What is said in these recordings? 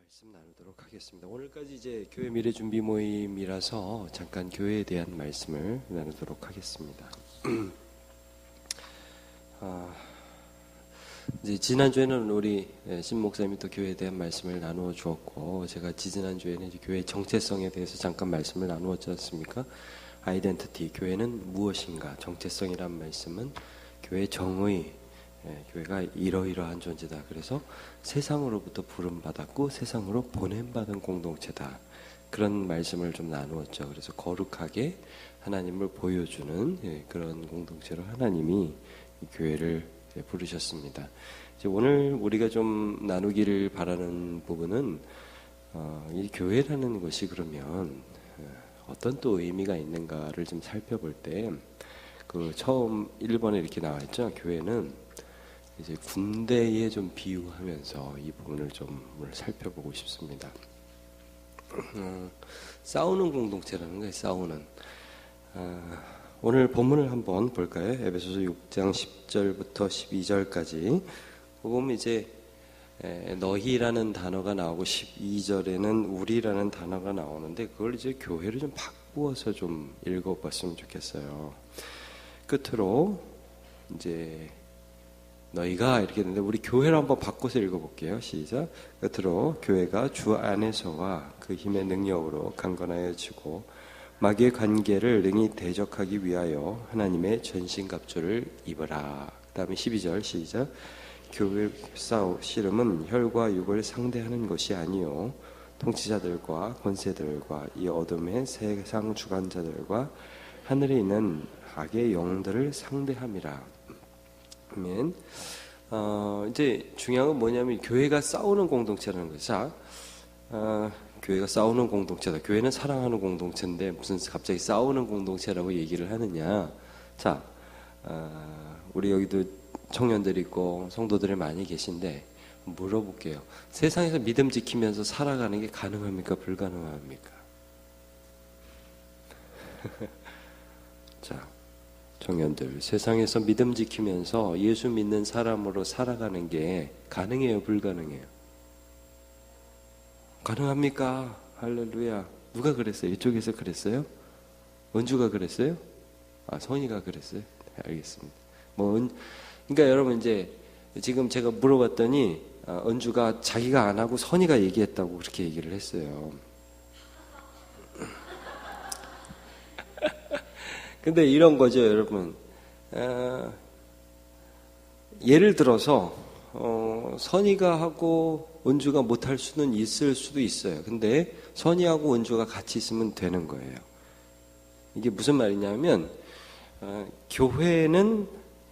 말씀 나누도록 하겠습니다. 오늘까지 이제 교회 미래 준비 모임이라서 잠깐 교회에 대한 말씀을 나누도록 하겠습니다. 이제 지난주에는 우리 신 목사님이 또 교회에 대한 말씀을 나누어 주었고, 제가 지지난주에는 이제 교회의 정체성에 대해서 잠깐 말씀을 나누었지 않습니까? 아이덴티티, 교회는 무엇인가? 정체성이란 말씀은 교회의 정의, 교회가 이러이러한 존재다. 그래서 세상으로부터 부름받았고 세상으로 보냄받은 공동체다. 그런 말씀을 좀 나누었죠. 그래서 거룩하게 하나님을 보여주는 그런 공동체로 하나님이 이 교회를 부르셨습니다. 이제 오늘 우리가 좀 나누기를 바라는 부분은 이 교회라는 것이 그러면 어떤 또 의미가 있는가를 좀 살펴볼 때, 그 처음 1번에 이렇게 나와 있죠. 교회는 이제 군대에 좀 비유하면서 이 부분을 좀 살펴보고 싶습니다. 싸우는 공동체라는 거예요. 싸우는. 오늘 본문을 한번 볼까요? 에베소서 6장 10절부터 12절까지. 보면 이제 너희라는 단어가 나오고 12절에는 우리라는 단어가 나오는데, 그걸 이제 교회를 좀 바꾸어서 좀 읽어봤으면 좋겠어요. 끝으로 이제 너희가 이렇게 했는데, 우리 교회를 한번 바꿔서 읽어볼게요. 시작. 끝으로 교회가 주 안에서와 그 힘의 능력으로 강건하여지고 마귀의 관계를 능히 대적하기 위하여 하나님의 전신갑주를 입으라. 그 다음에 12절 시작. 교회 씨름은 혈과 육을 상대하는 것이 아니요 통치자들과 권세들과 이 어둠의 세상 주관자들과 하늘에 있는 악의 영들을 상대함이라. 아멘. 이제 중요한 건 뭐냐면 교회가 싸우는 공동체라는 거죠. 자, 교회가 싸우는 공동체다. 교회는 사랑하는 공동체인데 무슨 갑자기 싸우는 공동체라고 얘기를 하느냐. 자, 우리 여기도 청년들이 있고 성도들이 많이 계신데 물어볼게요. 세상에서 믿음 지키면서 살아가는 게 가능합니까? 불가능합니까? 자, 청년들, 세상에서 믿음 지키면서 예수 믿는 사람으로 살아가는 게 가능해요? 불가능해요? 가능합니까? 할렐루야. 누가 그랬어요? 이쪽에서 그랬어요? 은주가 그랬어요? 선이가 그랬어요? 네, 알겠습니다. 그러니까 여러분, 이제 지금 제가 물어봤더니 은주가 자기가 안 하고 선이가 얘기했다고 그렇게 얘기를 했어요. 근데 이런 거죠, 여러분. 예를 들어서 선이가 하고 은주가 못할 수는 있을 수도 있어요. 근데 선이하고 은주가 같이 있으면 되는 거예요. 이게 무슨 말이냐면, 교회는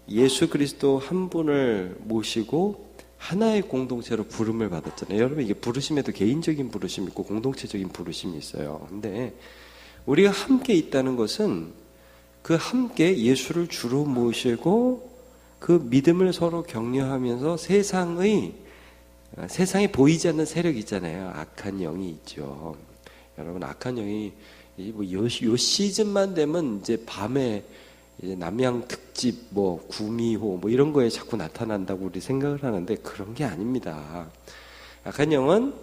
예수 그리스도 한 분을 모시고 하나의 공동체로 부름을 받았잖아요. 여러분, 이게 부르심에도 개인적인 부르심이 있고 공동체적인 부르심이 있어요. 근데 우리가 함께 있다는 것은 그 함께 예수를 주로 모시고 그 믿음을 서로 격려하면서 세상에 보이지 않는 세력이 있잖아요. 악한 영이 있죠. 여러분, 악한 영이 요 시즌만 되면 이제 밤에 이제 남양 특집 구미호 이런 거에 자꾸 나타난다고 우리 생각을 하는데 그런 게 아닙니다. 악한 영은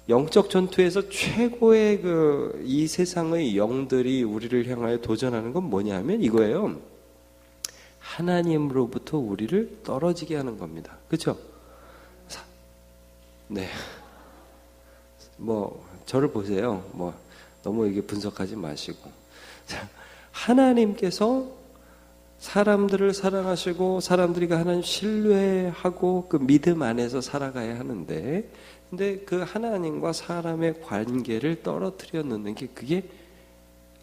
영적 전투에서 최고의 이 세상의 영들이 우리를 향하여 도전하는 건 뭐냐면 이거예요. 하나님으로부터 우리를 떨어지게 하는 겁니다. 그렇죠? 네. 저를 보세요. 너무 이게 분석하지 마시고. 자, 하나님께서 사람들을 사랑하시고 사람들이 그 하나님 신뢰하고 그 믿음 안에서 살아가야 하는데, 근데 그 하나님과 사람의 관계를 떨어뜨려 놓는 게 그게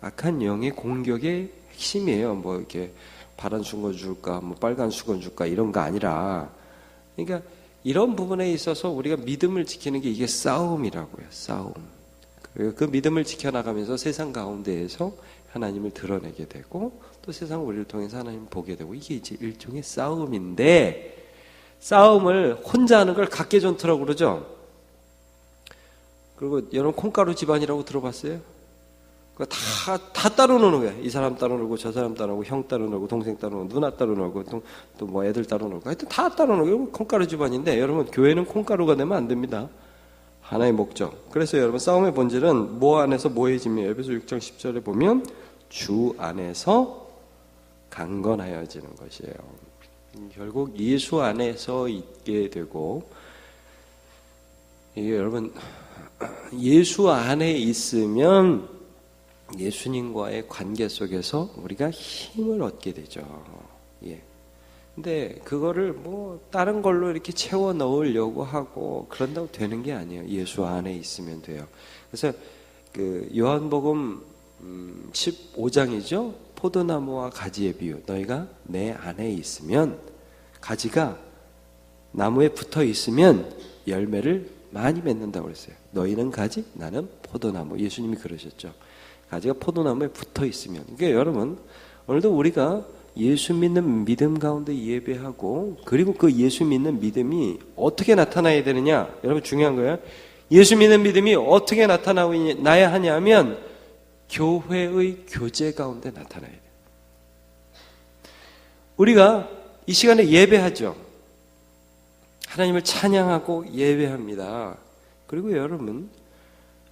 악한 영의 공격의 핵심이에요. 이렇게 파란 수건 줄까, 빨간 수건 줄까 이런 거 아니라, 그러니까 이런 부분에 있어서 우리가 믿음을 지키는 게 이게 싸움이라고요. 싸움. 그 믿음을 지켜나가면서 세상 가운데에서 하나님을 드러내게 되고 또 세상 우리를 통해서 하나님을 보게 되고, 이게 이제 일종의 싸움인데, 싸움을 혼자 하는 걸 각계전투라고 그러죠. 그리고 여러분 콩가루 집안이라고 들어봤어요? 다 따로 노는 거야. 이 사람 따로 놀고 저 사람 따로 놀고 형 따로 놀고 동생 따로 놀고 누나 따로 놀고 또 애들 따로 놀고 하여튼 다 따로 놀고 콩가루 집안인데, 여러분 교회는 콩가루가 되면 안 됩니다. 하나의 목적. 그래서 여러분 싸움의 본질은 뭐 안에서 뭐해지며 에베소 6장 10절에 보면 주 안에서 강건하여지는 것이에요. 결국 예수 안에서 있게 되고, 이게 여러분 예수 안에 있으면 예수님과의 관계 속에서 우리가 힘을 얻게 되죠. 예. 근데 그거를 뭐 다른 걸로 이렇게 채워 넣으려고 하고 그런다고 되는 게 아니에요. 예수 안에 있으면 돼요. 그래서 그 요한복음 15장이죠. 포도나무와 가지의 비유. 너희가 내 안에 있으면, 가지가 나무에 붙어 있으면 열매를 많이 맺는다고 그랬어요. 너희는 가지, 나는 포도나무. 예수님이 그러셨죠. 가지가 포도나무에 붙어 있으면. 그러니까 여러분, 오늘도 우리가 예수 믿는 믿음 가운데 예배하고, 그리고 그 예수 믿는 믿음이 어떻게 나타나야 되느냐? 여러분 중요한 거예요. 예수 믿는 믿음이 어떻게 나타나야 하냐면 교회의 교제 가운데 나타나야 돼요. 우리가 이 시간에 예배하죠. 하나님을 찬양하고 예배합니다. 그리고 여러분,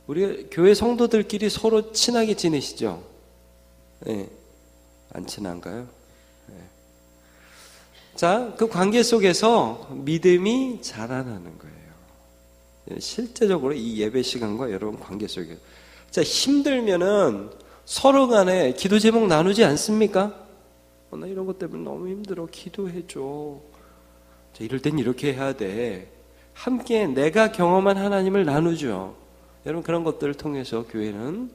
우리가 교회 성도들끼리 서로 친하게 지내시죠? 네. 안 친한가요? 네. 자, 그 관계 속에서 믿음이 자라나는 거예요. 실제적으로 이 예배 시간과 여러분 관계 속에. 자, 힘들면은 서로 간에 기도 제목 나누지 않습니까? 나 이런 것 때문에 너무 힘들어. 기도해줘. 자, 이럴 땐 이렇게 해야 돼. 함께 내가 경험한 하나님을 나누죠. 여러분, 그런 것들을 통해서 교회는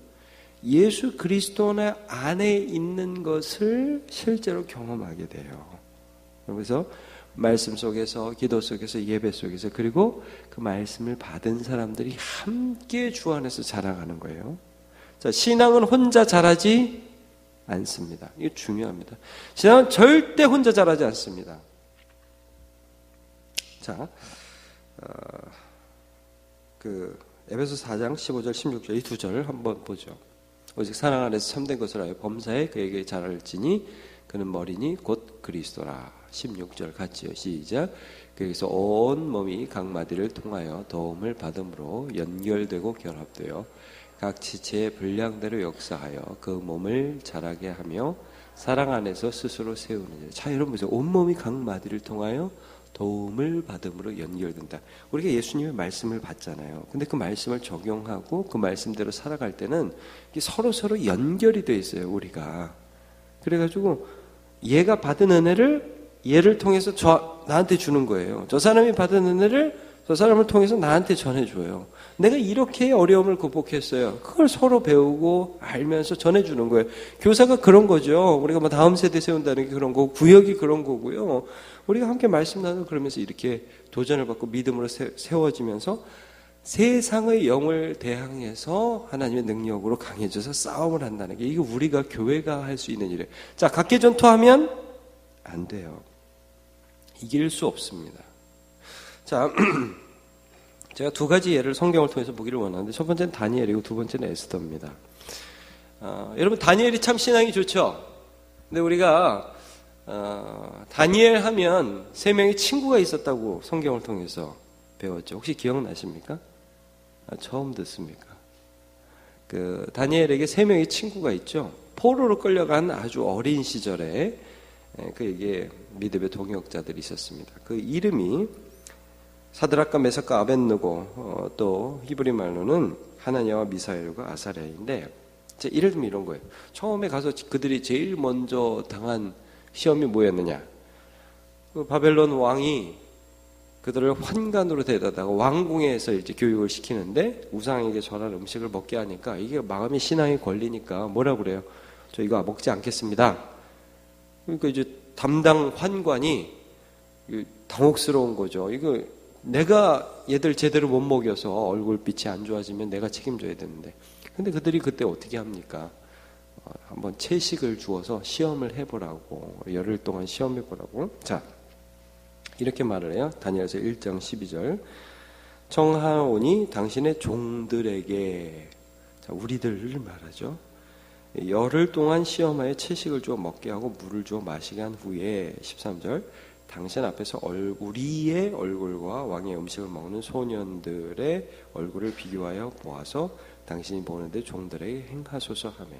예수 그리스도 안에 있는 것을 실제로 경험하게 돼요. 그래서 말씀 속에서, 기도 속에서, 예배 속에서, 그리고 그 말씀을 받은 사람들이 함께 주 안에서 자라가는 거예요. 자, 신앙은 혼자 자라지 않습니다. 이게 중요합니다. 신앙은 절대 혼자 자라지 않습니다. 자, 에베소 4장 15절 16절 이 두 절을 한번 보죠. 오직 사랑 안에서 참된 것을 하여 범사에 그에게 잘할지니 그는 머리니 곧 그리스도라. 16절 같이요. 시작. 그래서 온 몸이 각 마디를 통하여 도움을 받음으로 연결되고 결합되어 각 지체의 분량대로 역사하여 그 몸을 자라게 하며 사랑 안에서 스스로 세우는. 자, 여러분 보세요. 온 몸이 각 마디를 통하여 도움을 받음으로 연결된다. 우리가 예수님의 말씀을 받잖아요. 근데 그 말씀을 적용하고 그 말씀대로 살아갈 때는 서로 연결이 돼 있어요. 우리가. 그래가지고 얘가 받은 은혜를 얘를 통해서 나한테 주는 거예요. 저 사람이 받은 은혜를 저 사람을 통해서 나한테 전해줘요. 내가 이렇게 어려움을 극복했어요. 그걸 서로 배우고 알면서 전해주는 거예요. 교사가 그런 거죠. 우리가 뭐 다음 세대 세운다는 게 그런 거고, 구역이 그런 거고요. 우리가 함께 말씀 나누고 그러면서 이렇게 도전을 받고 믿음으로 세워지면서 세상의 영을 대항해서 하나님의 능력으로 강해져서 싸움을 한다는 게, 이게 우리가 교회가 할 수 있는 일이에요. 자, 각계 전투하면 안 돼요. 이길 수 없습니다. 자, 제가 두 가지 예를 성경을 통해서 보기를 원하는데, 첫 번째는 다니엘이고 두 번째는 에스더입니다. 여러분, 다니엘이 참 신앙이 좋죠? 근데 우리가 다니엘 하면 세 명의 친구가 있었다고 성경을 통해서 배웠죠. 혹시 기억나십니까? 처음 듣습니까? 다니엘에게 세 명의 친구가 있죠. 포로로 끌려간 아주 어린 시절에 그에게 믿음의 동역자들이 있었습니다. 그 이름이 사드락과 메삭과 아벳느고, 또 히브리 말로는 하나냐와 미사엘과 아사랴인데, 예를 들면 이런 거예요. 처음에 가서 그들이 제일 먼저 당한 시험이 뭐였느냐? 바벨론 왕이 그들을 환관으로 데려다가 왕궁에서 이제 교육을 시키는데, 우상에게 절한 음식을 먹게 하니까 이게 마음의 신앙이 걸리니까 뭐라 그래요? 저 이거 먹지 않겠습니다. 그러니까 이제 담당 환관이 당혹스러운 거죠. 이거 내가 얘들 제대로 못 먹여서 얼굴빛이 안 좋아지면 내가 책임져야 되는데. 근데 그들이 그때 어떻게 합니까? 한번 채식을 주어서 시험을 해보라고, 열흘 동안 시험해보라고. 자, 이렇게 말을 해요. 다니엘서 1장 12절. 청하오니 당신의 종들에게, 자, 우리들을 말하죠. 열흘 동안 시험하여 채식을 주어 먹게 하고 물을 주어 마시게 한 후에 13절. 당신 앞에서 우리의 얼굴과 왕의 음식을 먹는 소년들의 얼굴을 비교하여 보아서 당신이 보는데 종들에게 행하소서 하며.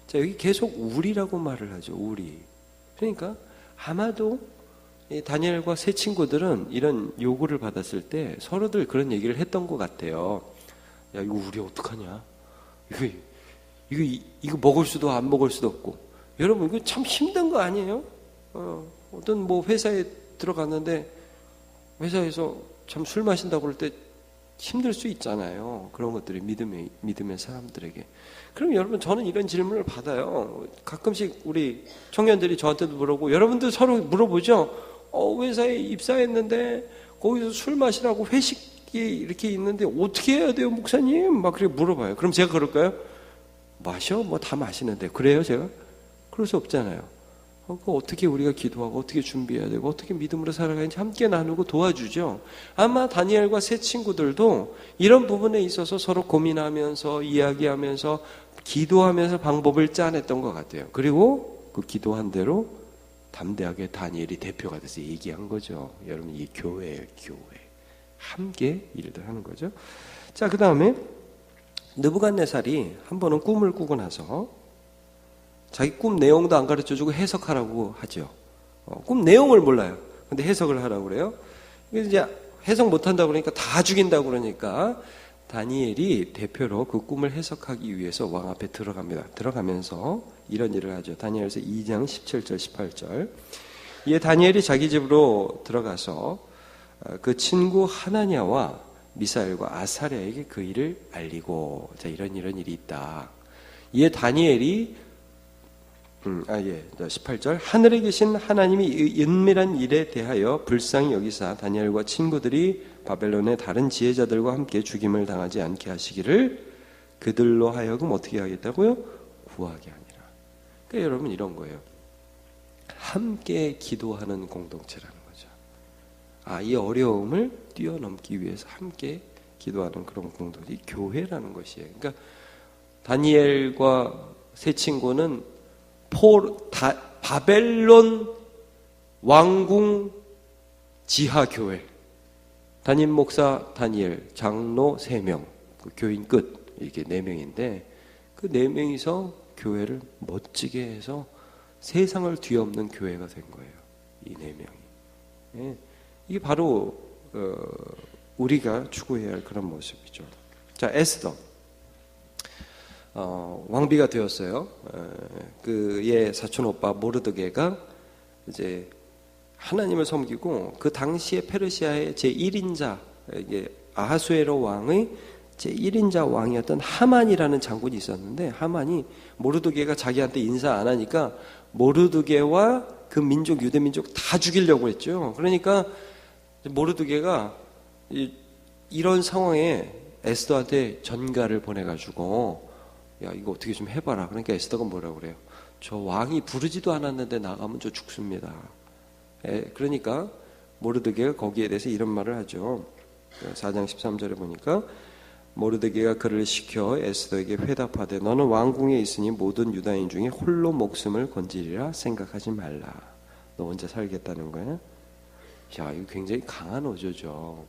자, 여기 계속 우리라고 말을 하죠. 우리. 그러니까 아마도 이 다니엘과 세 친구들은 이런 요구를 받았을 때 서로들 그런 얘기를 했던 것 같아요. 야, 이거 우리 어떡하냐? 이거 먹을 수도 안 먹을 수도 없고. 여러분, 이거 참 힘든 거 아니에요? 어떤 뭐 회사에 들어갔는데 회사에서 참 술 마신다고 그럴 때 힘들 수 있잖아요. 그런 것들이 믿음의 사람들에게. 그럼 여러분, 저는 이런 질문을 받아요. 가끔씩 우리 청년들이 저한테도 물어보고, 여러분들 서로 물어보죠. 회사에 입사했는데 거기서 술 마시라고 회식이 이렇게 있는데 어떻게 해야 돼요, 목사님? 막 그렇게 물어봐요. 그럼 제가 그럴까요? 마셔? 뭐 다 마시는데. 그래요, 제가? 그럴 수 없잖아요. 어떻게 우리가 기도하고 어떻게 준비해야 되고 어떻게 믿음으로 살아가는지 함께 나누고 도와주죠. 아마 다니엘과 세 친구들도 이런 부분에 있어서 서로 고민하면서 이야기하면서 기도하면서 방법을 짜냈던 것 같아요. 그리고 그 기도한 대로 담대하게 다니엘이 대표가 돼서 얘기한 거죠. 여러분, 이 교회예요, 교회. 함께 일을 하는 거죠. 자, 그 다음에 느부갓네살이 한 번은 꿈을 꾸고 나서 자기 꿈 내용도 안 가르쳐주고 해석하라고 하죠. 꿈 내용을 몰라요. 근데 해석을 하라고 그래요. 이제 해석 못한다고 그러니까 다 죽인다고 그러니까 다니엘이 대표로 그 꿈을 해석하기 위해서 왕 앞에 들어갑니다. 들어가면서 이런 일을 하죠. 다니엘서 2장 17절 18절. 이에 다니엘이 자기 집으로 들어가서 그 친구 하나냐와 미사엘과 아사랴에게 그 일을 알리고, 자, 이런 일이 있다. 이에 다니엘이 18절. 하늘에 계신 하나님이 은밀한 일에 대하여 불쌍히 여기사 다니엘과 친구들이 바벨론의 다른 지혜자들과 함께 죽임을 당하지 않게 하시기를 그들로 하여금 어떻게 하겠다고요? 구하게 하니라. 그러니까 여러분, 이런 거예요. 함께 기도하는 공동체라는 거죠. 이 어려움을 뛰어넘기 위해서 함께 기도하는 그런 공동체, 교회라는 것이에요. 그러니까 다니엘과 세 친구는 바벨론 왕궁 지하교회, 담임 목사 다니엘, 장로 3명, 그 교인 끝, 이렇게 4명인데 그 4명이서 교회를 멋지게 해서 세상을 뒤엎는 교회가 된 거예요. 이 4명이. 예, 이게 바로 우리가 추구해야 할 그런 모습이죠. 자, 에스더. 왕비가 되었어요. 그의 사촌 오빠 모르드게가 이제 하나님을 섬기고 그 당시에 페르시아의 제1인자, 이게 아하수에로 왕의 제1인자 왕이었던 하만이라는 장군이 있었는데, 하만이 모르드게가 자기한테 인사 안 하니까 모르드게와 그 민족, 유대 민족 다 죽이려고 했죠. 그러니까 모르드게가 이런 상황에 에스더한테 전가를 보내가지고, 야, 이거 어떻게 좀 해봐라. 그러니까 에스더가 뭐라고 그래요? 저 왕이 부르지도 않았는데 나가면 저 죽습니다. 그러니까 모르드게가 거기에 대해서 이런 말을 하죠. 4장 13절에 보니까 모르드게가 그를 시켜 에스더에게 회답하되 너는 왕궁에 있으니 모든 유다인 중에 홀로 목숨을 건지리라 생각하지 말라. 너 혼자 살겠다는 거야? 야, 이거 굉장히 강한 어조죠.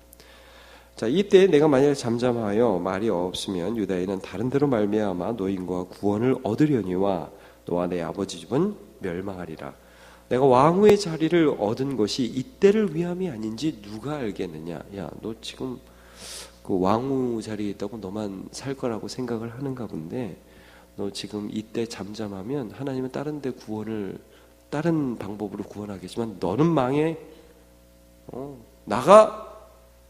자, 이때 내가 만약 잠잠하여 말이 없으면 유다인은 다른 데로 말미암아 노인과 구원을 얻으려니와 너와 내 아버지 집은 멸망하리라. 내가 왕후의 자리를 얻은 것이 이때를 위함이 아닌지 누가 알겠느냐. 야, 너 지금 그 왕후 자리에 있다고 너만 살 거라고 생각을 하는가 본데, 너 지금 이때 잠잠하면 하나님은 다른 데 구원을 다른 방법으로 구원하겠지만 너는 망해. 나가.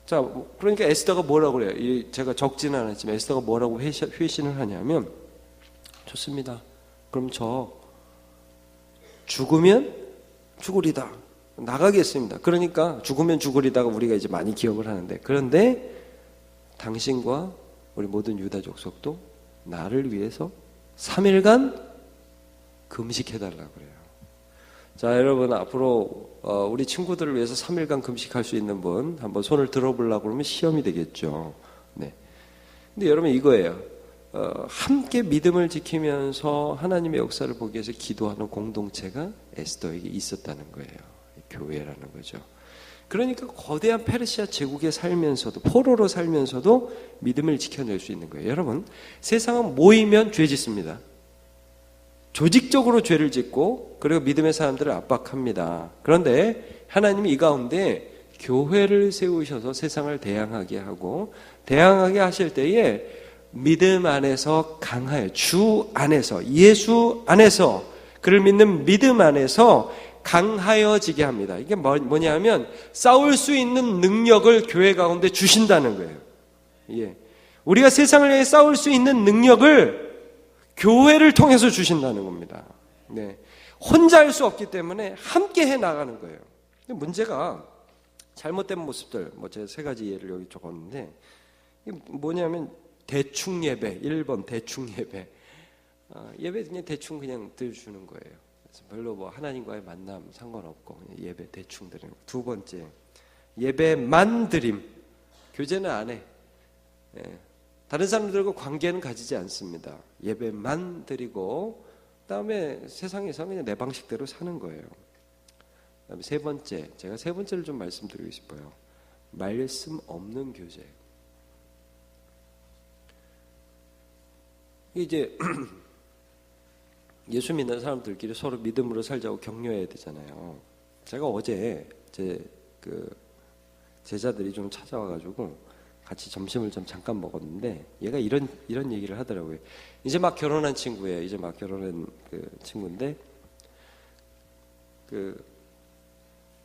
자, 그러니까 에스더가 뭐라고 그래요? 제가 적지는 않았지만 에스더가 뭐라고 회신을 하냐면, 좋습니다. 그럼 저 죽으면 죽으리다. 나가겠습니다. 그러니까 죽으면 죽으리다가 우리가 이제 많이 기억을 하는데, 그런데 당신과 우리 모든 유다 족속도 나를 위해서 3일간 금식해달라고 그래요. 자, 여러분, 앞으로 우리 친구들을 위해서 3일간 금식할 수 있는 분 한번 손을 들어보려고 그러면 시험이 되겠죠. 네. 근데 여러분, 이거예요. 함께 믿음을 지키면서 하나님의 역사를 보기 위해서 기도하는 공동체가 에스더에게 있었다는 거예요. 교회라는 거죠. 그러니까 거대한 페르시아 제국에 살면서도, 포로로 살면서도 믿음을 지켜낼 수 있는 거예요. 여러분, 세상은 모이면 죄 짓습니다. 조직적으로 죄를 짓고 그리고 믿음의 사람들을 압박합니다. 그런데 하나님이 이 가운데 교회를 세우셔서 세상을 대항하게 하고, 대항하게 하실 때에 믿음 안에서 강하여, 주 안에서, 예수 안에서, 그를 믿는 믿음 안에서 강하여지게 합니다. 이게 뭐냐면 싸울 수 있는 능력을 교회 가운데 주신다는 거예요. 예. 우리가 세상을 위해 싸울 수 있는 능력을 교회를 통해서 주신다는 겁니다. 네. 혼자 할 수 없기 때문에 함께 해 나가는 거예요. 문제가 잘못된 모습들, 제가 세 가지 예를 여기 적었는데, 이게 뭐냐면 대충 예배, 1번 대충 예배. 예배 그냥 대충 그냥 드려주는 거예요. 그래서 별로 하나님과의 만남 상관없고 그냥 예배 대충 드리는 거. 두 번째, 예배만 드림. 교제는 안 해. 예. 다른 사람들과 관계는 가지지 않습니다. 예배만 드리고 그다음에 세상에서 그냥 내 방식대로 사는 거예요. 그다음에 세 번째, 제가 세 번째를 좀 말씀드리고 싶어요. 말씀 없는 교제. 이제 예수 믿는 사람들끼리 서로 믿음으로 살자고 격려해야 되잖아요. 제가 어제 제 제자들이 좀 찾아와가지고 같이 점심을 좀 잠깐 먹었는데, 얘가 이런 얘기를 하더라고요. 이제 막 결혼한 친구예요. 이제 막 결혼한 친구인데,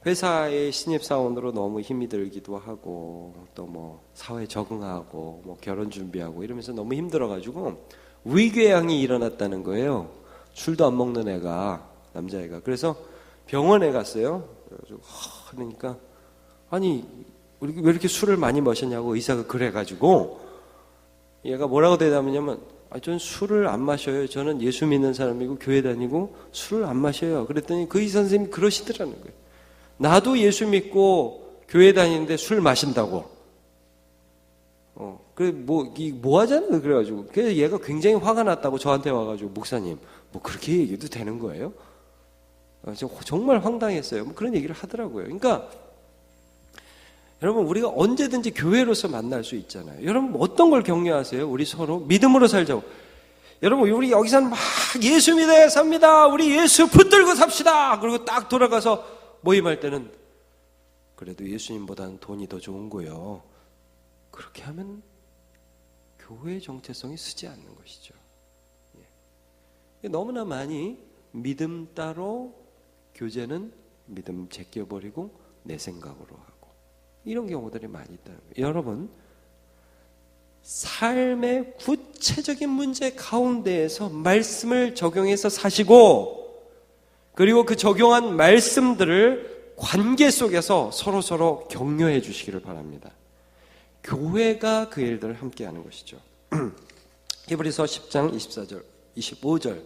회사의 신입사원으로 너무 힘이 들기도 하고, 또 사회에 적응하고, 결혼 준비하고 이러면서 너무 힘들어가지고 위궤양이 일어났다는 거예요. 술도 안 먹는 애가, 남자애가. 그래서 병원에 갔어요. 그러니까 아니 왜 이렇게 술을 많이 마셨냐고 의사가 그래가지고, 얘가 뭐라고 대답하냐면, 전 술을 안 마셔요. 저는 예수 믿는 사람이고 교회 다니고 술을 안 마셔요. 그랬더니 그 의사 선생님이 그러시더라는 거예요. 나도 예수 믿고 교회 다니는데 술 마신다고. 그래 뭐 하잖아요. 그래가지고 그래서 얘가 굉장히 화가 났다고 저한테 와가지고, 목사님 그렇게 얘기도 되는 거예요? 정말 황당했어요. 그런 얘기를 하더라고요. 그러니까 여러분, 우리가 언제든지 교회로서 만날 수 있잖아요. 여러분, 어떤 걸 격려하세요? 우리 서로 믿음으로 살자고. 여러분, 우리 여기서는 막 예수 믿어야 삽니다. 우리 예수 붙들고 삽시다. 그리고 딱 돌아가서 모임할 때는 그래도 예수님보다는 돈이 더 좋은 거예요. 그렇게 하면 교회의 정체성이 쓰지 않는 것이죠. 너무나 많이 믿음 따로 교제는 믿음 제껴버리고 내 생각으로 하고, 이런 경우들이 많이 있다는 거예요. 여러분, 삶의 구체적인 문제 가운데에서 말씀을 적용해서 사시고, 그리고 그 적용한 말씀들을 관계 속에서 서로 격려해 주시기를 바랍니다. 교회가 그 일들을 함께 하는 것이죠. 히브리서 10장 24절, 25절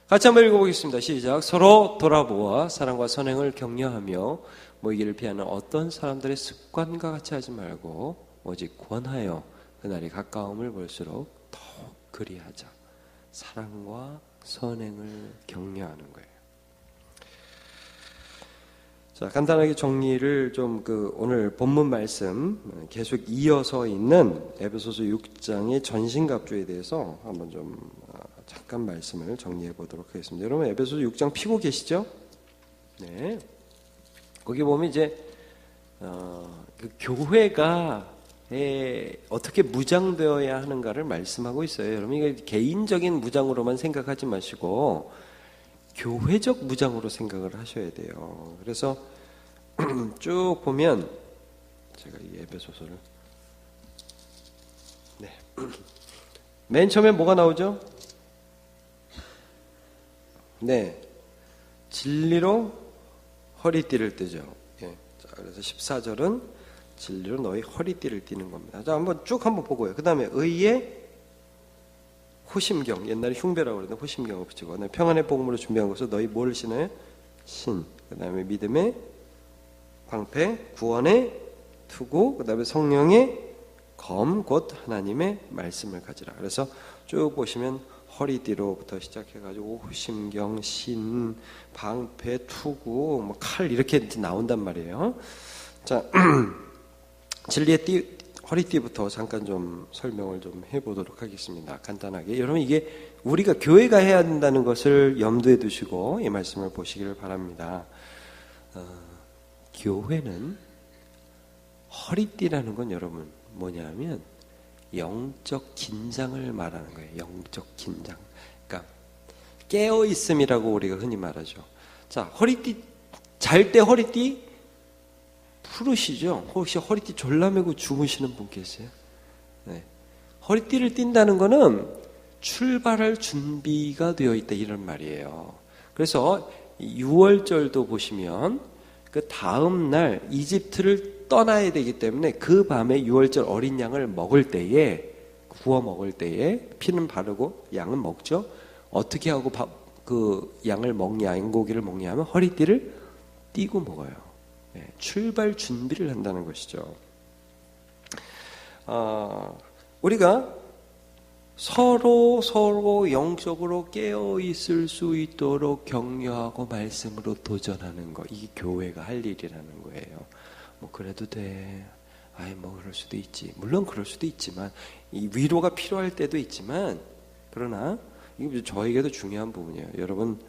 같이 한번 읽어보겠습니다. 시작. 서로 돌아보아 사랑과 선행을 격려하며 모이기를 피하는 어떤 사람들의 습관과 같이 하지 말고 오직 권하여 그날이 가까움을 볼수록 더욱 그리하자. 사랑과 선행을 격려하는 거예요. 자, 간단하게 정리를 좀 오늘 본문 말씀 계속 이어서 있는 에베소서 6장의 전신갑주에 대해서 한번 좀 잠깐 말씀을 정리해 보도록 하겠습니다. 여러분, 에베소서 6장 피고 계시죠? 네. 거기 보면 이제 교회가 어떻게 무장되어야 하는가를 말씀하고 있어요. 여러분, 이게 개인적인 무장으로만 생각하지 마시고 교회적 무장으로 생각을 하셔야 돼요. 그래서 쭉 보면 제가 이 에베소서를 맨 처음에 뭐가 나오죠? 네, 진리로 허리띠를 띠죠. 자, 그래서 14절은 진리로 너희 허리띠를 띠는 겁니다. 자, 쭉 보고요. 그 다음에 의의 호심경, 옛날에 흉배라고 그러는데 호심경을 붙이고, 그다음에 평안의 복음으로 준비한 것을 너희 뭘 신어요? 신. 그 다음에 믿음의 방패, 구원의 투구, 그 다음에 성령의 검, 곧 하나님의 말씀을 가지라. 그래서 쭉 보시면 허리띠로부터 시작해가지고 호심경, 신, 방패, 투구, 뭐 칼 이렇게 나온단 말이에요. 자, 진리의 허리띠부터 잠깐 좀 설명을 좀 해보도록 하겠습니다. 간단하게. 여러분 이게 우리가 교회가 해야 된다는 것을 염두에 두시고 이 말씀을 보시기를 바랍니다. 교회는 허리띠라는 건 여러분 뭐냐면 영적 긴장을 말하는 거예요. 영적 긴장. 그러니까 깨어 있음이라고 우리가 흔히 말하죠. 자, 허리띠 잘 때 허리띠 푸르시죠? 혹시 허리띠 졸라매고 주무시는 분 계세요? 네. 허리띠를 띈다는 거는 출발할 준비가 되어 있다 이런 말이에요. 그래서 6월절도 보시면 그 다음 날 이집트를 떠나야 되기 때문에 그 밤에 6월절 어린 양을 먹을 때에 구워 먹을 때에 피는 바르고 양은 먹죠. 어떻게 하고 그 양을 먹냐, 양고기를 먹냐 하면 허리띠를 띠고 먹어요. 네, 출발 준비를 한다는 것이죠. 우리가 서로 영적으로 깨어 있을 수 있도록 격려하고 말씀으로 도전하는 거, 이게 교회가 할 일이라는 거예요. 뭐 그래도 돼. 아이 뭐 그럴 수도 있지. 물론 그럴 수도 있지만 이 위로가 필요할 때도 있지만 그러나 이게 저에게도 중요한 부분이에요. 여러분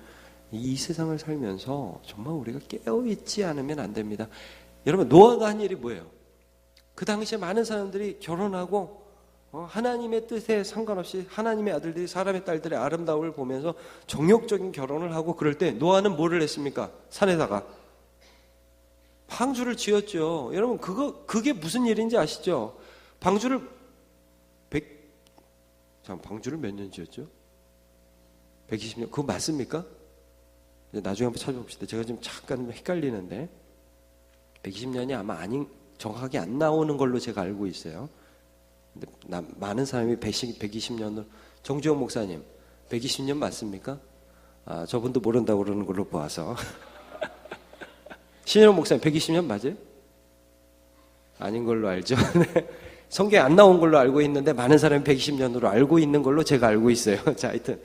이 세상을 살면서 정말 우리가 깨어 있지 않으면 안 됩니다. 여러분 노아가 한 일이 뭐예요? 그 당시에 많은 사람들이 결혼하고 하나님의 뜻에 상관없이 하나님의 아들들이 사람의 딸들의 아름다움을 보면서 정욕적인 결혼을 하고 그럴 때 노아는 뭐를 했습니까? 산에다가 방주를 지었죠. 여러분 그게 무슨 일인지 아시죠? 방주를 방주를 몇 년 지었죠? 120년. 그거 맞습니까? 나중에 한번 찾아봅시다. 제가 지금 잠깐 헷갈리는데 120년이 아마 정확하게 안 나오는 걸로 제가 알고 있어요. 근데 많은 사람이 120년을 정주영 목사님 120년 맞습니까? 저분도 모른다고 그러는 걸로 보아서 신현호 목사님 120년 맞아요? 아닌 걸로 알죠. 성경에 안 나온 걸로 알고 있는데 많은 사람이 120년으로 알고 있는 걸로 제가 알고 있어요. 자, 하여튼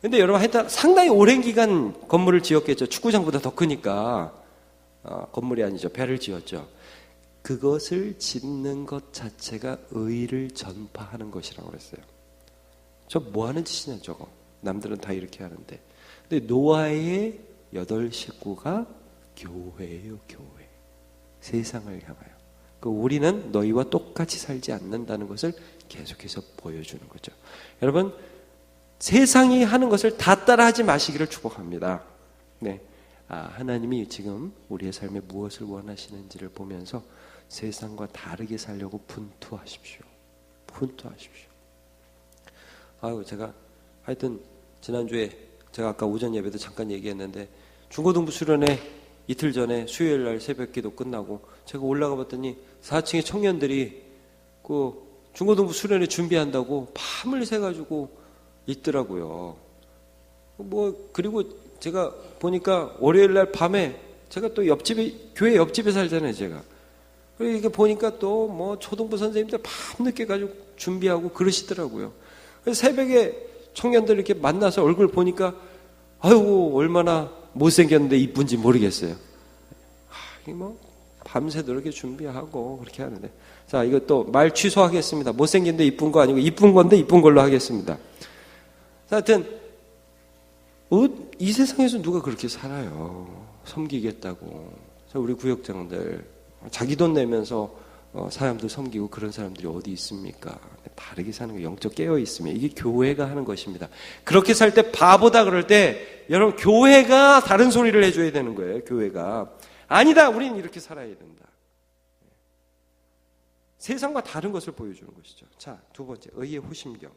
근데 여러분 하여튼 상당히 오랜 기간 건물을 지었겠죠. 축구장보다 더 크니까 건물이 아니죠. 배를 지었죠. 그것을 짓는 것 자체가 의를 전파하는 것이라고 그랬어요. 저 뭐 하는 짓이냐 저거. 남들은 다 이렇게 하는데. 근데 노아의 8 식구가 교회예요. 교회. 세상을 향하여. 우리는 너희와 똑같이 살지 않는다는 것을 계속해서 보여주는 거죠. 여러분 세상이 하는 것을 다 따라하지 마시기를 축복합니다. 네, 하나님이 지금 우리의 삶에 무엇을 원하시는지를 보면서 세상과 다르게 살려고 분투하십시오. 분투하십시오. 제가 하여튼 지난주에 제가 아까 오전 예배도 잠깐 얘기했는데 중고등부 수련회 이틀 전에 수요일 날 새벽기도 끝나고 제가 올라가 봤더니 4층에 청년들이 그 중고등부 수련회 준비한다고 밤을 새가지고 있더라고요. 그리고 제가 보니까 월요일 날 밤에 제가 또 교회 옆집에 살잖아요, 제가. 그리고 이게 보니까 또 뭐 초등부 선생님들 밤늦게 가지고 준비하고 그러시더라고요. 그래서 새벽에 청년들 이렇게 만나서 얼굴 보니까 아이고 얼마나 못생겼는데 이쁜지 모르겠어요. 밤새도록 이렇게 준비하고 그렇게 하는데. 자, 이거 또 말 취소하겠습니다. 못생겼는데 이쁜 거 아니고 이쁜 건데 이쁜 걸로 하겠습니다. 하여튼 이 세상에서 누가 그렇게 살아요. 섬기겠다고. 우리 구역장들 자기 돈 내면서 사람들 섬기고 그런 사람들이 어디 있습니까? 다르게 사는 거 영적 깨어 있으면 이게 교회가 하는 것입니다. 그렇게 살 때 바보다 그럴 때 여러분 교회가 다른 소리를 해줘야 되는 거예요. 교회가 아니다. 우리는 이렇게 살아야 된다. 세상과 다른 것을 보여주는 것이죠. 자, 두 번째 의의 호심경.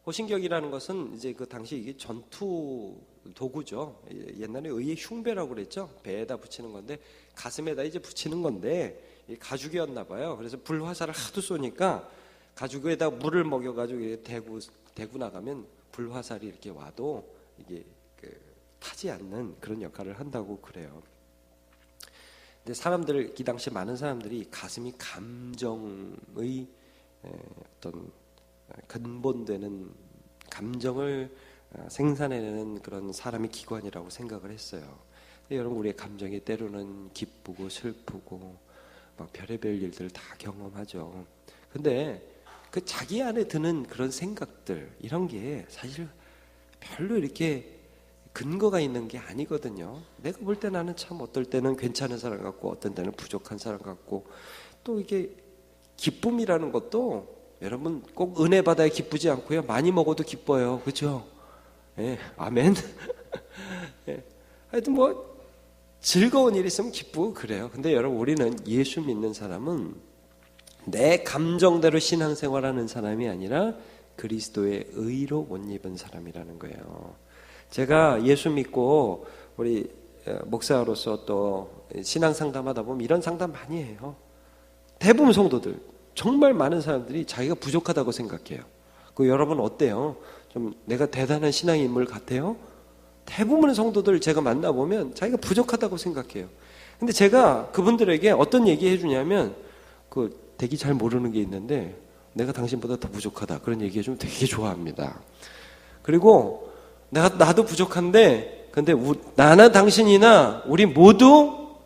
호심경이라는 것은 이제 그 당시 이게 전투 도구죠. 옛날에 의의 흉배라고 그랬죠. 배에다 붙이는 건데 가슴에다 이제 붙이는 건데 가죽이었나 봐요. 그래서 불화살을 하도 쏘니까 가죽에다 물을 먹여가지고 대고 나가면 불화살이 이렇게 와도 이게 타지 않는 그런 역할을 한다고 그래요. 근데 이 당시 많은 사람들이 가슴이 감정의 어떤 근본되는 감정을 생산해내는 그런 사람의 기관이라고 생각을 했어요. 근데 여러분, 우리의 감정이 때로는 기쁘고 슬프고 막 별의별 일들을 다 경험하죠. 근데 그 자기 안에 드는 그런 생각들, 이런 게 사실 별로 이렇게 근거가 있는 게 아니거든요. 내가 볼 때 나는 참 어떨 때는 괜찮은 사람 같고 어떤 때는 부족한 사람 같고, 또 이게 기쁨이라는 것도 여러분 꼭 은혜 받아야 기쁘지 않고요, 많이 먹어도 기뻐요. 그렇죠? 예, 아멘. 예, 하여튼 뭐 즐거운 일이 있으면 기쁘고 그래요. 근데 여러분, 우리는 예수 믿는 사람은 내 감정대로 신앙생활하는 사람이 아니라 그리스도의 의로 옷 입은 사람이라는 거예요. 제가 예수 믿고 우리 목사로서 또 신앙 상담하다 보면 이런 상담 많이 해요. 대부분 성도들, 정말 많은 사람들이 자기가 부족하다고 생각해요. 그 여러분 어때요? 좀 내가 대단한 신앙의 인물 같아요? 대부분의 성도들 제가 만나보면 자기가 부족하다고 생각해요. 근데 제가 그분들에게 어떤 얘기 해주냐면, 되게 잘 모르는 게 있는데 내가 당신보다 더 부족하다, 그런 얘기 해주면 되게 좋아합니다. 그리고 나도 부족한데, 근데 나나 당신이나 우리 모두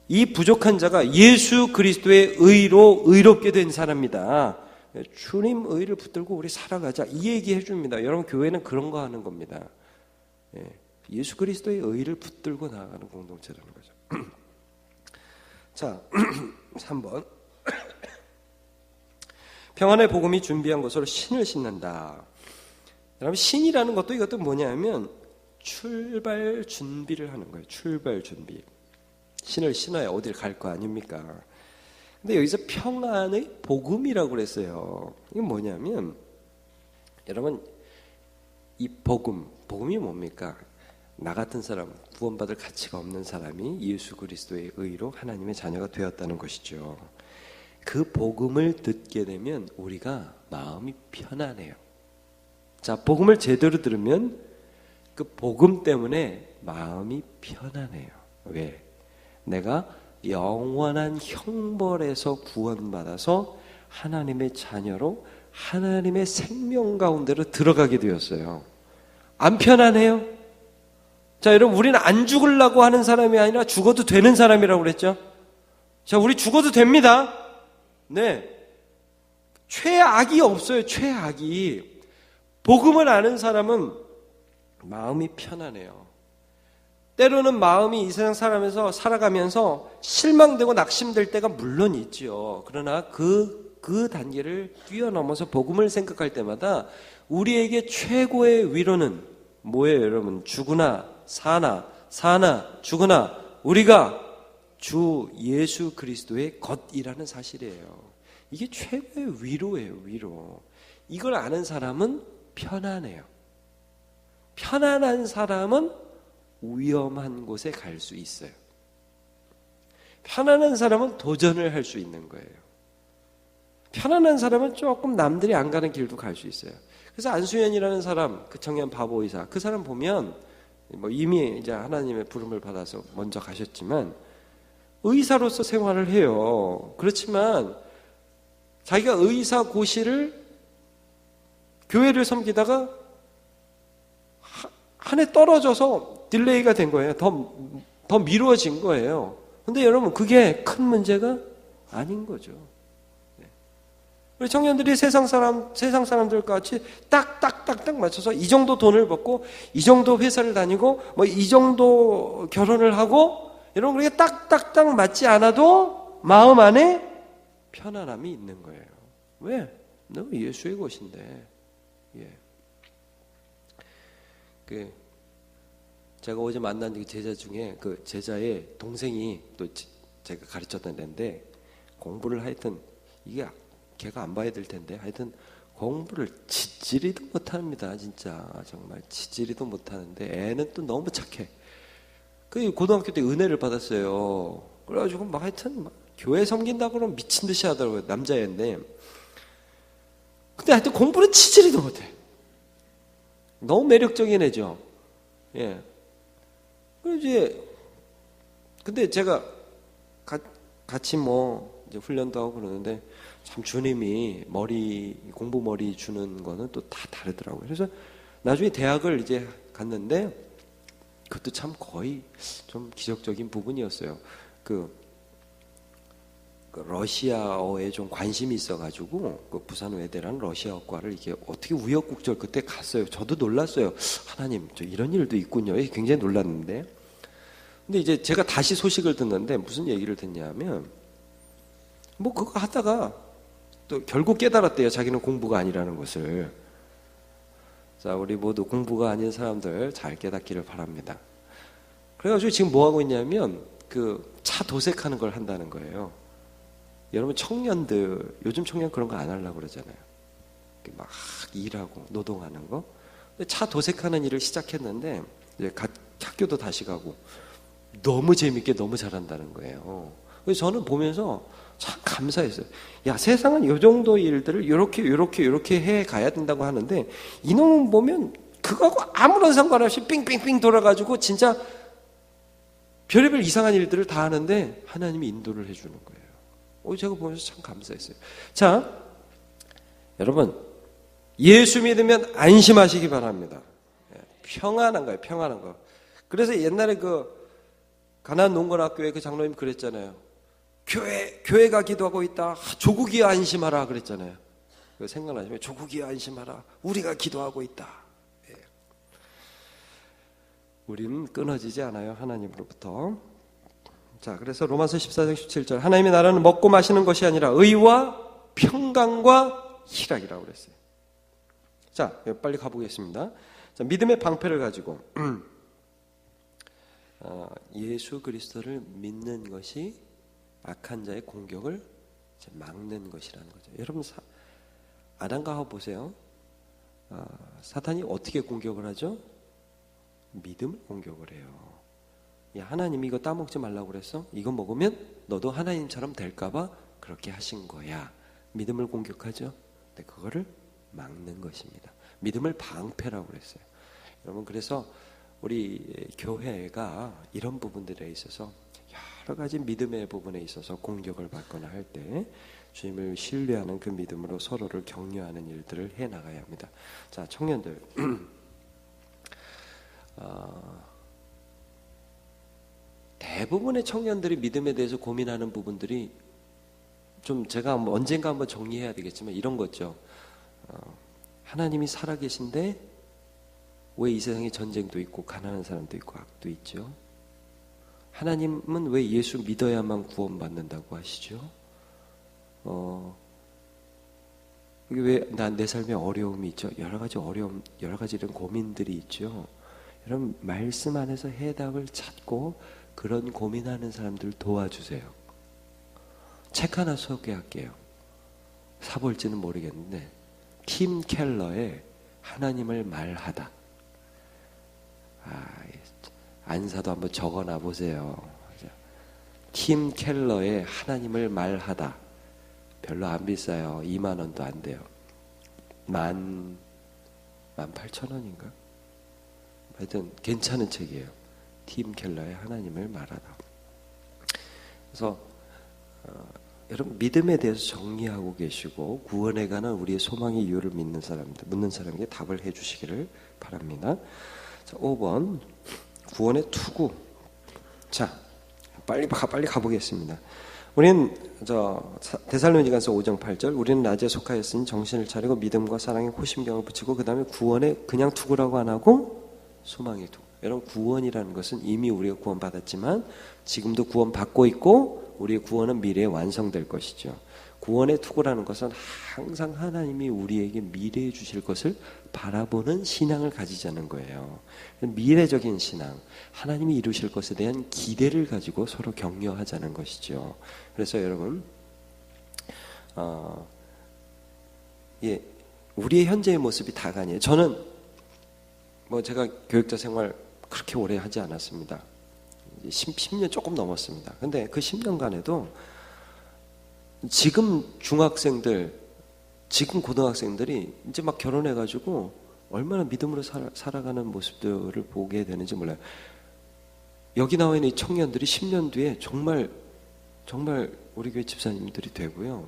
이 부족한 자가 예수 그리스도의 의로 의롭게 된 사람이다. 주님 의를 붙들고 우리 살아가자, 이 얘기 해줍니다. 여러분, 교회는 그런 거 하는 겁니다. 예수 그리스도의 의를 붙들고 나아가는 공동체라는 거죠. 자, 3번. 평안의 복음이 준비한 것으로 신을 신는다. 여러분, 신이라는 것도 이것도 뭐냐면 출발 준비를 하는 거예요. 출발 준비. 신을 신어야 어딜 갈 거 아닙니까? 근데 여기서 평안의 복음이라고 그랬어요. 이게 뭐냐면, 여러분, 이 복음이 뭡니까? 나 같은 사람, 구원받을 가치가 없는 사람이 예수 그리스도의 의로 하나님의 자녀가 되었다는 것이죠. 그 복음을 듣게 되면 우리가 마음이 편안해요. 자, 복음을 제대로 들으면 그 복음 때문에 마음이 편안해요. 왜? 내가 영원한 형벌에서 구원받아서 하나님의 자녀로 하나님의 생명 가운데로 들어가게 되었어요. 안 편안해요? 자, 여러분, 우리는 안 죽으려고 하는 사람이 아니라 죽어도 되는 사람이라고 그랬죠? 자, 우리 죽어도 됩니다. 네. 최악이 없어요, 최악이. 복음을 아는 사람은 마음이 편안해요. 때로는 마음이 이 세상 살아가면서 실망되고 낙심될 때가 물론 있죠. 그러나 그 단계를 뛰어넘어서 복음을 생각할 때마다 우리에게 최고의 위로는 뭐예요, 여러분? 죽으나 사나 죽으나 우리가 주 예수 그리스도의 것이라는 사실이에요. 이게 최고의 위로예요, 위로. 이걸 아는 사람은 편안해요. 편안한 사람은 위험한 곳에 갈 수 있어요. 편안한 사람은 도전을 할 수 있는 거예요. 편안한 사람은 조금 남들이 안 가는 길도 갈 수 있어요. 그래서 안수연이라는 사람, 그 청년 바보 의사, 그 사람 보면 뭐 이미 이제 하나님의 부름을 받아서 먼저 가셨지만 의사로서 생활을 해요. 그렇지만 자기가 의사 고시를 교회를 섬기다가 한 해 떨어져서 딜레이가 된 거예요. 더 미루어진 거예요. 근데 여러분, 그게 큰 문제가 아닌 거죠. 우리 청년들이 세상 사람들과 같이 딱딱딱딱 맞춰서 이 정도 돈을 벌고 이 정도 회사를 다니고 뭐 이 정도 결혼을 하고, 여러분, 그렇게 딱딱딱 맞지 않아도 마음 안에 편안함이 있는 거예요. 왜? 너 예수의 것인데. 예. 제가 어제 만난 그 제자 중에 그 제자의 동생이 또 제가 가르쳤던 애인데, 공부를 하여튼 이게 걔가 안 봐야 될 텐데 하여튼 공부를 지지리도 못합니다. 진짜 정말 지지리도 못하는데 애는 또 너무 착해. 그 고등학교 때 은혜를 받았어요. 그래가지고 막 하여튼 교회 섬긴다고 그러면 미친 듯이 하더라고요. 남자애인데. 근데 하여튼 공부는 지지리도 못해. 너무 매력적인 애죠. 예. 근데 제가 같이 뭐 이제 훈련도 하고 그러는데 참 주님이 공부 머리 주는 거는 또 다 다르더라고요. 그래서 나중에 대학을 이제 갔는데 그것도 참 거의 좀 기적적인 부분이었어요. 그 러시아어에 좀 관심이 있어가지고 그 부산 외대라는 러시아어과를 이게 어떻게 우여곡절 그때 갔어요. 저도 놀랐어요. 하나님, 저 이런 일도 있군요. 굉장히 놀랐는데. 근데 이제 제가 다시 소식을 듣는데 무슨 얘기를 듣냐면 뭐 그거 하다가 또 결국 깨달았대요. 자기는 공부가 아니라는 것을. 자, 우리 모두 공부가 아닌 사람들 잘 깨닫기를 바랍니다. 그래가지고 지금 뭐 하고 있냐면 그 차 도색하는 걸 한다는 거예요. 여러분 청년들 요즘 청년 그런 거 안 하려고 그러잖아요. 막 일하고 노동하는 거. 근데 차 도색하는 일을 시작했는데 이제 학교도 다시 가고 너무 재밌게 너무 잘한다는 거예요. 그래서 저는 보면서 참 감사했어요. 야, 세상은 이 정도 일들을 이렇게 해 가야 된다고 하는데 이놈은 보면 그거하고 아무런 상관없이 삥삥삥 돌아가지고 진짜 별의별 이상한 일들을 다 하는데 하나님이 인도를 해주는 거예요. 제가 보면서 참 감사했어요. 자, 여러분 예수 믿으면 안심하시기 바랍니다. 평안한 거예요. 평안한 거. 그래서 옛날에 그 가나안 농건학교에 그 장로님 그랬잖아요. 교회가 기도하고 있다. 조국이여 안심하라 그랬잖아요. 생각나시면 조국이여 안심하라. 우리가 기도하고 있다. 예. 우리는 끊어지지 않아요. 하나님으로부터. 자, 그래서 로마서 14장 17절 하나님의 나라는 먹고 마시는 것이 아니라 의와 평강과 희락이라고 그랬어요. 자, 빨리 가보겠습니다. 자, 믿음의 방패를 가지고 예수 그리스도를 믿는 것이 악한 자의 공격을 막는 것이라는 거죠. 여러분 아담과 하와 보세요. 사탄이 어떻게 공격을 하죠? 믿음을 공격을 해요. 야, 하나님이 이거 따먹지 말라고 그랬어? 이거 먹으면 너도 하나님처럼 될까봐 그렇게 하신 거야. 믿음을 공격하죠. 근데 그거를 막는 것입니다. 믿음을 방패라고 그랬어요. 여러분 그래서 우리 교회가 이런 부분들에 있어서 여러 가지 믿음의 부분에 있어서 공격을 받거나 할 때 주님을 신뢰하는 그 믿음으로 서로를 격려하는 일들을 해나가야 합니다. 자, 청년들 대부분의 청년들이 믿음에 대해서 고민하는 부분들이 좀 제가 언젠가 한번 정리해야 되겠지만 이런 거죠. 하나님이 살아계신데 왜 이 세상에 전쟁도 있고 가난한 사람도 있고 악도 있죠? 하나님은 왜 예수 믿어야만 구원받는다고 하시죠? 왜 내 삶에 어려움이 있죠? 여러 가지 어려움, 여러 가지 이런 고민들이 있죠. 여러분 말씀 안에서 해답을 찾고 그런 고민하는 사람들 도와주세요. 책 하나 소개할게요. 사볼지는 모르겠는데 팀 켈러의 하나님을 말하다. 안 사도 한번 적어놔 보세요. 팀 켈러의 하나님을 말하다. 별로 안 비싸요. 2만 원도 안 돼요. 18,000원인가? 하여튼 괜찮은 책이에요. 팀 켈러의 하나님을 말하다. 그래서 여러분 믿음에 대해서 정리하고 계시고 구원에 관한 우리의 소망의 이유를 묻는 사람에게 답을 해주시기를 바랍니다. 자, 5번 구원의 투구. 자, 빨리 가보겠습니다. 우리는 데살로니가서 5장 8절 우리는 낮에 속하였으니 정신을 차리고 믿음과 사랑에 호심경을 붙이고 그 다음에 구원의 그냥 투구라고 안 하고 소망의 투구. 여러분 구원이라는 것은 이미 우리가 구원받았지만 지금도 구원받고 있고 우리의 구원은 미래에 완성될 것이죠. 구원의 투구라는 것은 항상 하나님이 우리에게 미래에 주실 것을 바라보는 신앙을 가지자는 거예요. 미래적인 신앙, 하나님이 이루실 것에 대한 기대를 가지고 서로 격려하자는 것이죠. 그래서 여러분 우리의 현재의 모습이 다가 아니에요. 저는 제가 교육자 생활 그렇게 오래 하지 않았습니다. 10년 조금 넘었습니다. 근데 그 10년간에도 지금 중학생들, 지금 고등학생들이 이제 막 결혼해가지고 얼마나 믿음으로 살아가는 모습들을 보게 되는지 몰라요. 여기 나와 있는 이 청년들이 10년 뒤에 정말 우리 교회 집사님들이 되고요.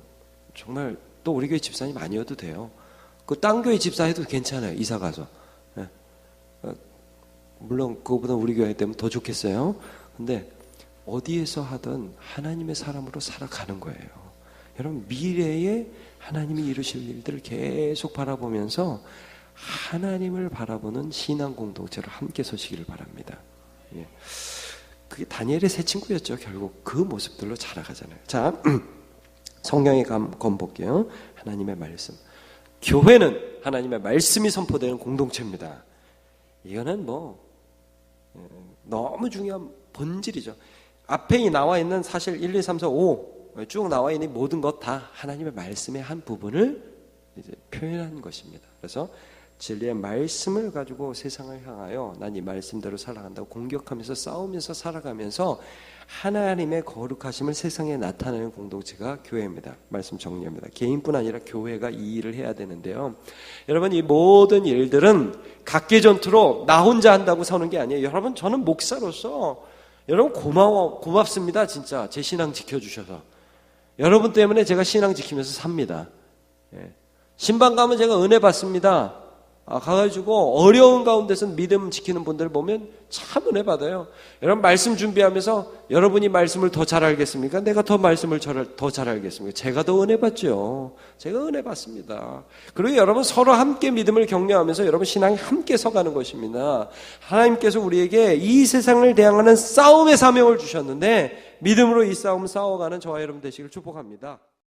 정말 또 우리 교회 집사님 아니어도 돼요. 그 딴 교회 집사 해도 괜찮아요. 이사 가서. 예. 물론 그거보다 우리 교회 때문에 더 좋겠어요. 근데 어디에서 하든 하나님의 사람으로 살아가는 거예요. 여러분 미래에 하나님이 이루실 일들을 계속 바라보면서 하나님을 바라보는 신앙 공동체로 함께 서시기를 바랍니다. 예. 그게 다니엘의 새 친구였죠. 결국 그 모습들로 자라가잖아요. 자, 성경에 건 볼게요. 하나님의 말씀. 교회는 하나님의 말씀이 선포되는 공동체입니다. 이거는 너무 중요한 본질이죠. 앞에 나와 있는 사실 1, 2, 3, 4, 5 쭉 나와 있는 모든 것 다 하나님의 말씀의 한 부분을 이제 표현한 것입니다. 그래서 진리의 말씀을 가지고 세상을 향하여 난 이 말씀대로 살아간다고 공격하면서 싸우면서 살아가면서 하나님의 거룩하심을 세상에 나타내는 공동체가 교회입니다. 말씀 정리합니다. 개인뿐 아니라 교회가 이 일을 해야 되는데요. 여러분 이 모든 일들은 각계 전투로 나 혼자 한다고 서는 게 아니에요. 여러분 저는 목사로서 여러분 고맙습니다. 진짜 제 신앙 지켜주셔서 여러분 때문에 제가 신앙 지키면서 삽니다. 예. 신방 가면 제가 은혜 받습니다. 가가지고 어려운 가운데서 믿음 지키는 분들 보면 참 은혜 받아요. 여러분 말씀 준비하면서 여러분이 말씀을 더 잘 알겠습니까? 내가 더 말씀을 더 잘 알겠습니까? 제가 더 은혜 받죠. 제가 은혜 받습니다. 그리고 여러분 서로 함께 믿음을 격려하면서 여러분 신앙이 함께 서가는 것입니다. 하나님께서 우리에게 이 세상을 대항하는 싸움의 사명을 주셨는데 믿음으로 이 싸움 싸워가는 저와 여러분 되시길 축복합니다.